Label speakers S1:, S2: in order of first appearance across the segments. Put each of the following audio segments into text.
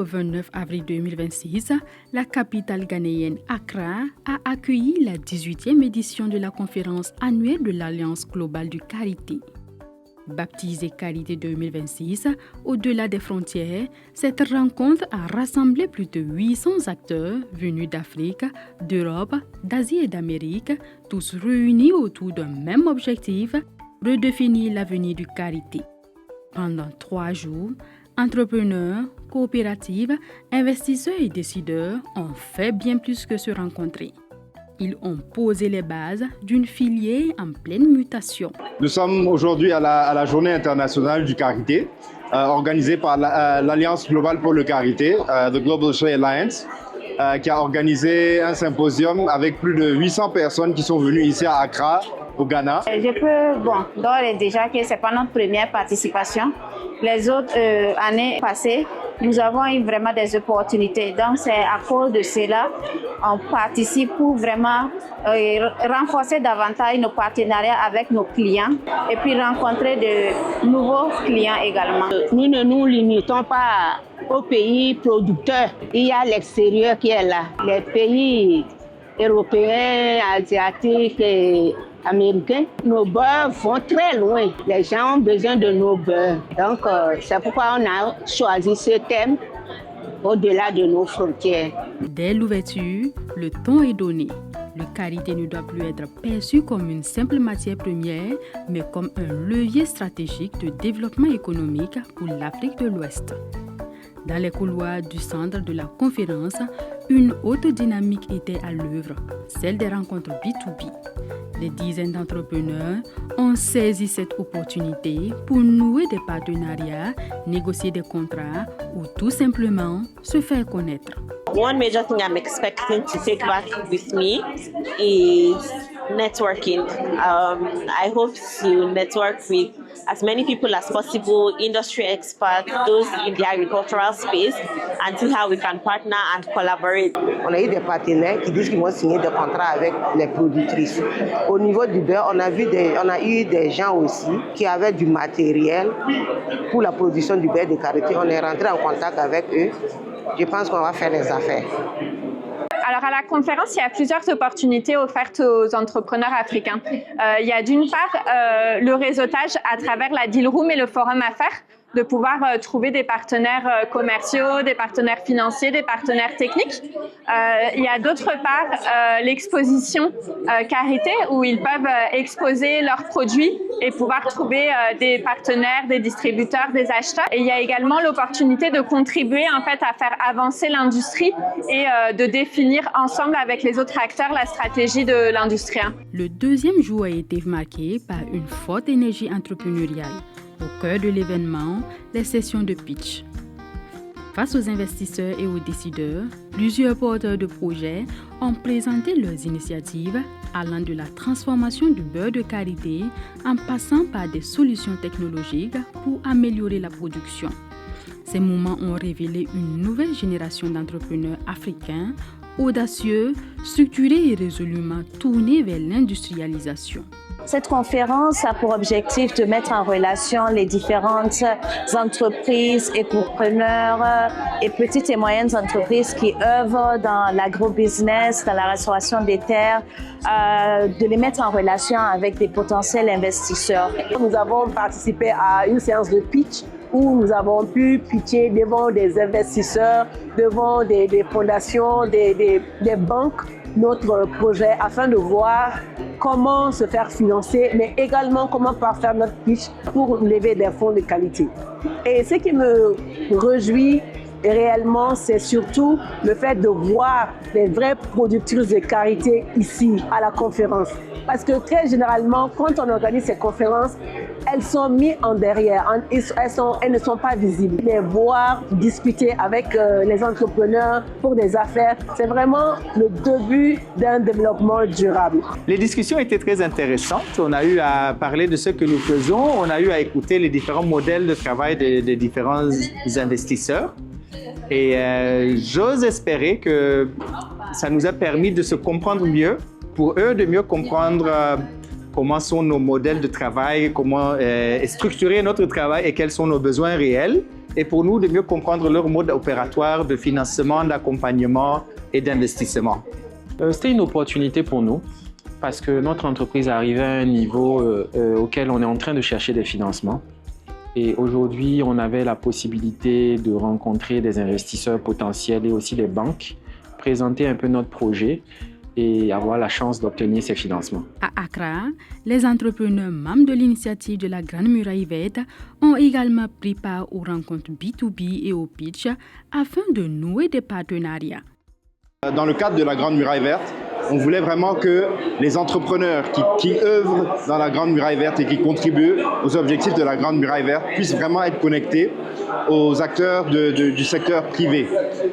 S1: au 29 avril 2026, la capitale ghanéenne Accra a accueilli la 18e édition de la conférence annuelle de l'Alliance globale du Carité. Baptisée Carité 2026, au-delà des frontières, cette rencontre a rassemblé plus de 800 acteurs venus d'Afrique, d'Europe, d'Asie et d'Amérique, tous réunis autour d'un même objectif, redéfinir l'avenir du Carité. Pendant 3 jours, entrepreneurs, coopératives, investisseurs et décideurs ont fait bien plus que se rencontrer. Ils ont posé les bases d'une filière en pleine mutation.
S2: Nous sommes aujourd'hui à la Journée internationale du Carité, organisée par l'Alliance globale pour le Carité, The Global Trade Alliance, qui a organisé un symposium avec plus de 800 personnes qui sont venues ici à Accra, au Ghana.
S3: Je peux, d'ores et déjà que ce n'est pas notre première participation. Les autres années passées, nous avons eu vraiment des opportunités. Donc, c'est à cause de cela, on participe pour vraiment renforcer davantage nos partenariats avec nos clients et puis rencontrer de nouveaux clients également.
S4: Nous ne nous limitons pas aux pays producteurs. Il y a l'extérieur qui est là. Les pays européens, asiatiques et américains, nos beurres vont très loin. Les gens ont besoin de nos beurres. Donc, c'est pourquoi on a choisi ce thème au-delà de nos frontières.
S1: Dès l'ouverture, le ton est donné. Le Carité ne doit plus être perçu comme une simple matière première, mais comme un levier stratégique de développement économique pour l'Afrique de l'Ouest. Dans les couloirs du centre de la conférence, une autre dynamique était à l'œuvre, celle des rencontres B2B. Des dizaines d'entrepreneurs ont saisi cette opportunité pour nouer des partenariats, négocier des contrats ou tout simplement se faire connaître.
S5: One major thing I'm expecting to take back with me is networking. I hope to network with as many people as possible, industry experts, those in the agricultural space, and see how we can partner and collaborate.
S6: On a eu des partenaires qui disent qu'ils vont signer des contrats avec les productrices. Au niveau du beurre, on a eu des gens aussi qui avaient du matériel pour la production du beurre de karité. On est rentré en contact avec eux. Je pense qu'on va faire les affaires.
S7: Alors à la conférence, il y a plusieurs opportunités offertes aux entrepreneurs africains. Il y a d'une part le réseautage à travers la Deal Room et le Forum Affaires, de pouvoir trouver des partenaires commerciaux, des partenaires financiers, des partenaires techniques. Il y a d'autre part l'exposition Carité, où ils peuvent exposer leurs produits et pouvoir trouver des partenaires, des distributeurs, des acheteurs. Et il y a également l'opportunité de contribuer en fait à faire avancer l'industrie et de définir ensemble avec les autres acteurs la stratégie de l'industrie.
S1: Le deuxième jour a été marqué par une forte énergie entrepreneuriale. Au cœur de l'événement, les sessions de pitch. Face aux investisseurs et aux décideurs, plusieurs porteurs de projets ont présenté leurs initiatives allant de la transformation du beurre de karité en passant par des solutions technologiques pour améliorer la production. Ces moments ont révélé une nouvelle génération d'entrepreneurs africains audacieux, structurés et résolument tournés vers l'industrialisation.
S8: Cette conférence a pour objectif de mettre en relation les différentes entreprises, entrepreneurs et petites et moyennes entreprises qui œuvrent dans l'agrobusiness, dans la restauration des terres, de les mettre en relation avec des potentiels investisseurs.
S4: Nous avons participé à une séance de pitch où nous avons pu pitcher devant des investisseurs, devant des fondations, des banques, notre projet afin de voir comment se faire financer, mais également comment faire notre pitch pour lever des fonds de qualité. Et ce qui me réjouit réellement, c'est surtout le fait de voir les vraies productrices de karité ici à la conférence. Parce que très généralement, quand on organise ces conférences, elles sont mises en derrière, elles ne sont pas visibles. Les voir discuter avec les entrepreneurs pour des affaires, c'est vraiment le début d'un développement durable.
S9: Les discussions étaient très intéressantes. On a eu à parler de ce que nous faisons, on a eu à écouter les différents modèles de travail des différents investisseurs. Et j'ose espérer que ça nous a permis de se comprendre mieux, pour eux de mieux comprendre comment sont nos modèles de travail, comment est structuré notre travail et quels sont nos besoins réels. et pour nous de mieux comprendre leur mode opératoire de financement, d'accompagnement et d'investissement.
S10: C'était une opportunité pour nous parce que notre entreprise arrivait à un niveau auquel on est en train de chercher des financements. Et aujourd'hui, on avait la possibilité de rencontrer des investisseurs potentiels et aussi des banques, présenter un peu notre projet et avoir la chance d'obtenir ces financements.
S1: À Accra, les entrepreneurs membres de l'initiative de la Grande Muraille Verte ont également pris part aux rencontres B2B et au pitch afin de nouer des partenariats.
S2: Dans le cadre de la Grande Muraille Verte, on voulait vraiment que les entrepreneurs qui œuvrent dans la Grande Muraille Verte et qui contribuent aux objectifs de la Grande Muraille Verte puissent vraiment être connectés aux acteurs du secteur privé,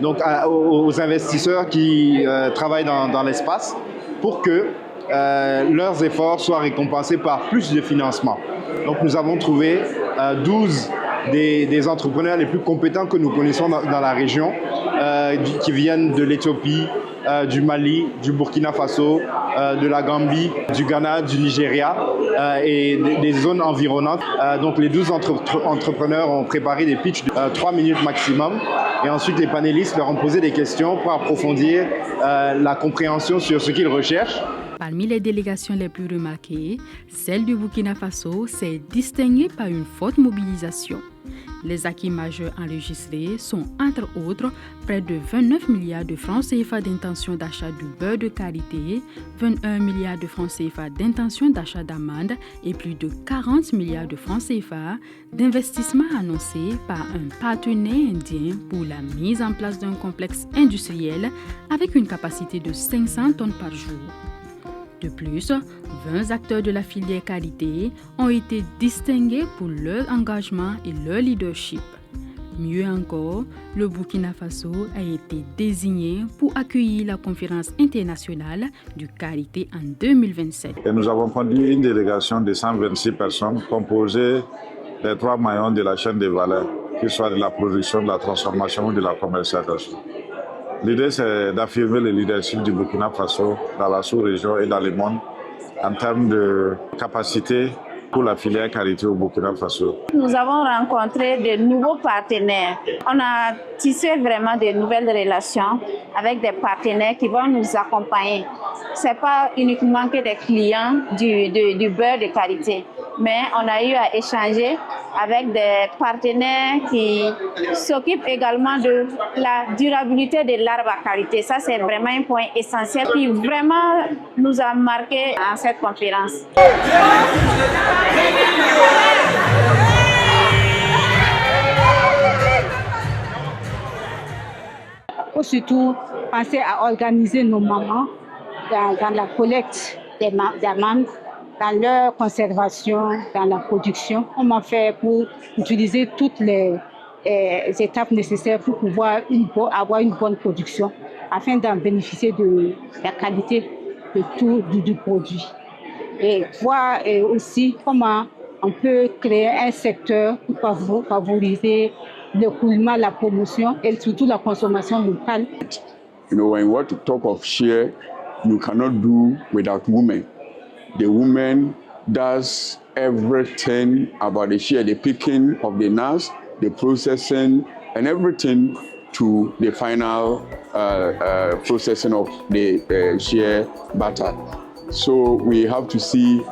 S2: donc aux investisseurs qui travaillent dans l'espace, pour que leurs efforts soient récompensés par plus de financement. Donc nous avons trouvé 12 des entrepreneurs les plus compétents que nous connaissons dans la région, qui viennent de l'Éthiopie, du Mali, du Burkina Faso, de la Gambie, du Ghana, du Nigeria et des zones environnantes. Donc les 12 entrepreneurs ont préparé des pitchs de 3 minutes maximum et ensuite les panélistes leur ont posé des questions pour approfondir la compréhension sur ce qu'ils recherchent.
S1: Parmi les délégations les plus remarquées, celle du Burkina Faso s'est distinguée par une forte mobilisation. Les acquis majeurs enregistrés sont, entre autres, près de 29 milliards de francs CFA d'intention d'achat du beurre de karité, 21 milliards de francs CFA d'intention d'achat d'amandes et plus de 40 milliards de francs CFA d'investissement annoncés par un partenaire indien pour la mise en place d'un complexe industriel avec une capacité de 500 tonnes par jour. De plus, 20 acteurs de la filière qualité ont été distingués pour leur engagement et leur leadership. Mieux encore, le Burkina Faso a été désigné pour accueillir la conférence internationale du Karité en 2027.
S11: Et nous avons conduit une délégation de 126 personnes composée des 3 maillons de la chaîne de valeur, qu'ils soient de la production, de la transformation ou de la commercialisation. L'idée, c'est d'affirmer le leadership du Burkina Faso dans la sous-région et dans le monde en termes de capacité pour la filière qualité au Burkina Faso.
S3: Nous avons rencontré de nouveaux partenaires. On a tissé vraiment de nouvelles relations avec des partenaires qui vont nous accompagner. Ce n'est pas uniquement que des clients du beurre de qualité, mais on a eu à échanger avec des partenaires qui s'occupent également de la durabilité de l'arbre à qualité. Ça, c'est vraiment un point essentiel qui vraiment nous a marqué à cette conférence.
S12: Il faut surtout penser à organiser nos mamans dans la collecte des amandes, dans leur conservation, dans la production. Comment faire pour utiliser toutes les étapes nécessaires pour pouvoir avoir une bonne production afin d'en bénéficier de la qualité de tout du produit. Et voir aussi comment on peut créer un secteur pour favoriser l'écoulement, la promotion et surtout la consommation locale.
S13: You know, when you want to talk of share, you cannot do without women. The woman does everything about the share, the picking of the nuts, the processing, and everything to the final processing of the share butter. So we have to see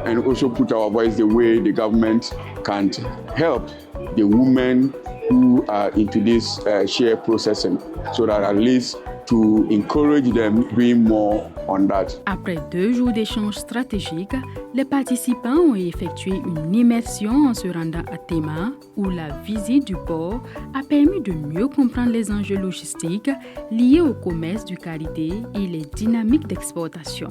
S13: and also put our voice the way the government can help the women who are into this share processing, so that at least to encourage them doing more on that.
S1: Après 2 jours d'échanges stratégiques, les participants ont effectué une immersion en se rendant à Tema, où la visite du port a permis de mieux comprendre les enjeux logistiques liés au commerce du karité et les dynamiques d'exportation.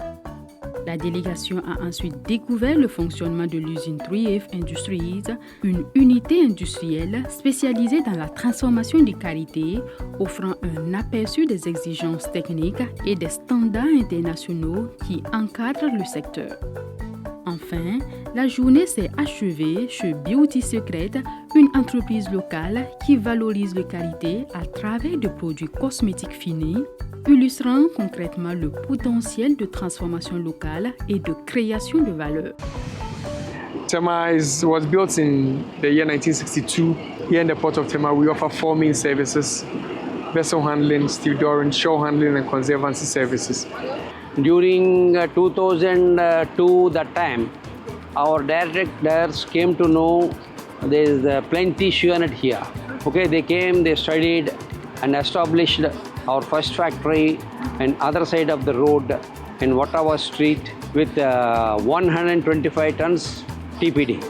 S1: La délégation a ensuite découvert le fonctionnement de l'usine 3F Industries, une unité industrielle spécialisée dans la transformation du karité, offrant un aperçu des exigences techniques et des standards internationaux qui encadrent le secteur. Enfin, la journée s'est achevée chez Beauty Secret, une entreprise locale qui valorise le karité à travers des produits cosmétiques finis, illustrant concrètement le potentiel de transformation locale et de création de valeur.
S14: Tema was built in the year 1962 Here in the Port of Tema, we offer 4 main services: vessel handling, stevedore, shore handling, and conservancy services.
S15: During 2002, that time, our directors came to know there is plenty unit here. Okay, they came, they studied and established our first factory on other side of the road in Ottawa Street with 125 tons TPD.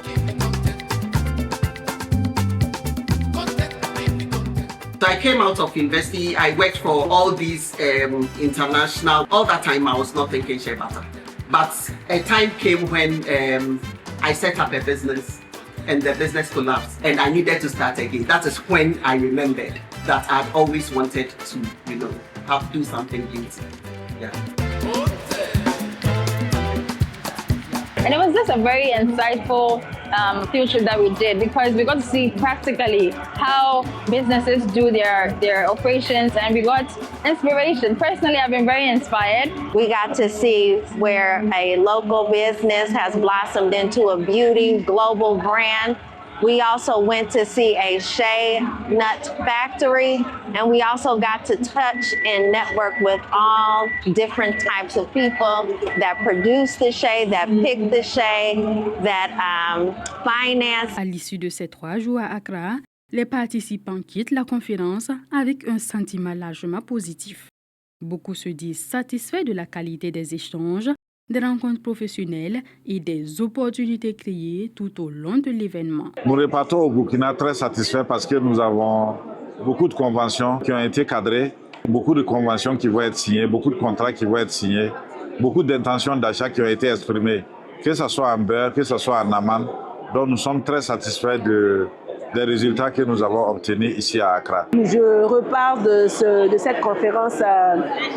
S16: So I came out of university, I worked for all these international, all that time I was not thinking shea butter. But a time came when I set up a business and the business collapsed and I needed to start again. That is when I remembered that I'd always wanted to, do something beauty. Yeah.
S17: And it was just a very insightful field trip that we did because we got to see practically how businesses do their operations and we got inspiration. Personally, I've been very inspired.
S3: We got to see where a local business has blossomed into a beauty global brand. We also went to see a shea nut factory, and we also got to touch and network with all different types of people that produce the shea, that pick the shea, that finance.
S1: À l'issue de ces 3 jours à Accra, les participants quittent la conférence avec un sentiment largement positif. Beaucoup se disent satisfaits de la qualité des échanges, des rencontres professionnelles et des opportunités créées tout au long de l'événement.
S11: Nous repartons au Burkina très satisfaits parce que nous avons beaucoup de conventions qui ont été cadrées, beaucoup de conventions qui vont être signées, beaucoup de contrats qui vont être signés, beaucoup d'intentions d'achat qui ont été exprimées, que ce soit en beurre, que ce soit en amande. Donc nous sommes très satisfaits des résultats que nous avons obtenus ici à Accra.
S4: Je repars de cette conférence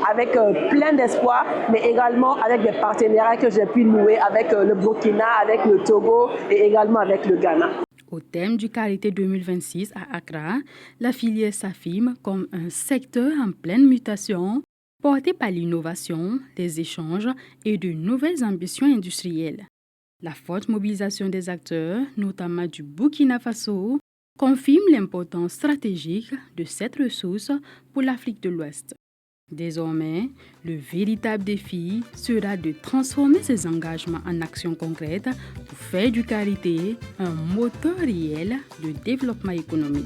S4: avec plein d'espoir, mais également avec des partenariats que j'ai pu nouer avec le Burkina, avec le Togo et également avec le Ghana.
S1: Au thème du Carité 2026 à Accra, la filière s'affirme comme un secteur en pleine mutation, porté par l'innovation, les échanges et de nouvelles ambitions industrielles. La forte mobilisation des acteurs, notamment du Burkina Faso, confirme l'importance stratégique de cette ressource pour l'Afrique de l'Ouest. Désormais, le véritable défi sera de transformer ces engagements en actions concrètes pour faire du Carité un moteur réel de développement économique.